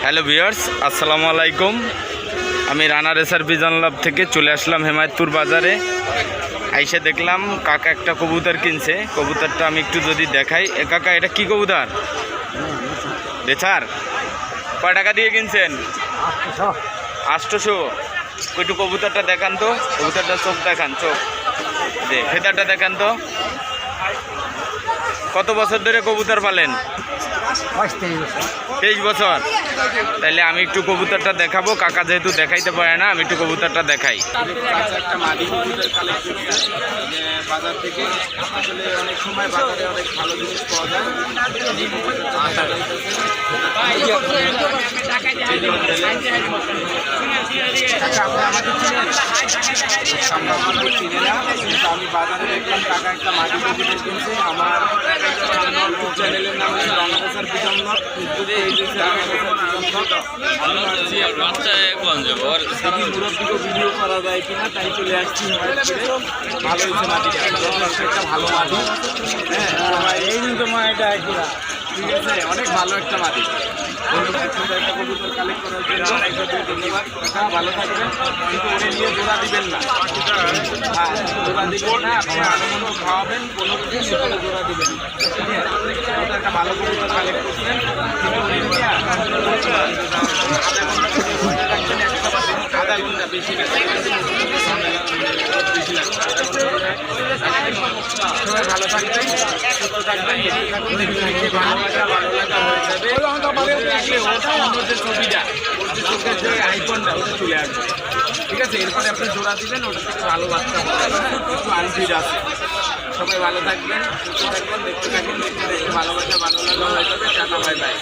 Hello viewers, আসসালামু আলাইকুম। আমি রানা রেসার বিজন লাভ থেকে চলে আসলাম হেমায়তপুর বাজারে। আইসে দেখলাম কাকা একটা কবুতর কিনছে। কবুতরটা আমি একটু যদি দেখাই। কাকা, এটা কি কবুতর? বেচার? কয় টাকা দিয়ে কিনছেন? 800। একটু কবুতরটা দেখান তো। কবুতরটা চোখ দেখান, চোখ যে ফেদারটা দেখান তো। কত বছর ধরে কবুতর পালেন? 23 বছর। তাহলে আমি একটু কবুতরটা দেখাবো। কাকা যেহেতু দেখাইতে পারে না, আমি একটু কবুতরটা দেখাই। একটা মাদি কবুতর কালেক্ট করছে বাজার থেকে। আসলে অনেক সময় বাজারে অনেক ভালো জিনিস পাওয়া যায়। আমি বাজারে দেখলাম কাকা একটা মাদি কবুতর কিনছে। আমার ইউটিউব চ্যানেলের নাম হচ্ছে রানা রেসার বিজন লাভ। ফেসবুকে মুরব্বীকে ভিডিও করা যায় কিনা, তাই চলে আসছি। ভালো হয়েছে মাটিটা, একটা ভালো মাটি। হ্যাঁ, এই কিন্তু এটা ঠিক আছে, অনেক ভালো একটা মাটি। ধন্যবাদ একটা কবুতর কালেক্ট করার জন্য। ধন্যবাদ কাকা, ভালো থাকবেন। কিন্তু ওরে নিয়ে জোড়া দিবেন না। হ্যাঁ, জোড়া দিবেন না। আপনি আনন্দ খাওয়াবেন, কোনো কিছু জোড়া দিবেন। একটা ভালো কবুতর কালেক্ট করছেন, কিন্তু ওরে নিয়ে আধা ঘন্টা বেশি সবাই ভালো থাকবেন, সুস্থ থাকবেন, ভালো লাগা হয়ে যাবে। যে ছবিটা, চোখের যে আইকনটা, ওটা চলে আসবে। ঠিক আছে, এরপরে আপনি জোড়া দিবেন, ওটা থেকে ভালো বাচ্চা হবে। একটু আনফিড আছে। সবাই ভালো থাকবেন, সুস্থ থাকবেন, দেখতে থাকবেন, দেখতে ভালোবাসা ভালো লাগা হয়ে যাবে। Tata, bye bye.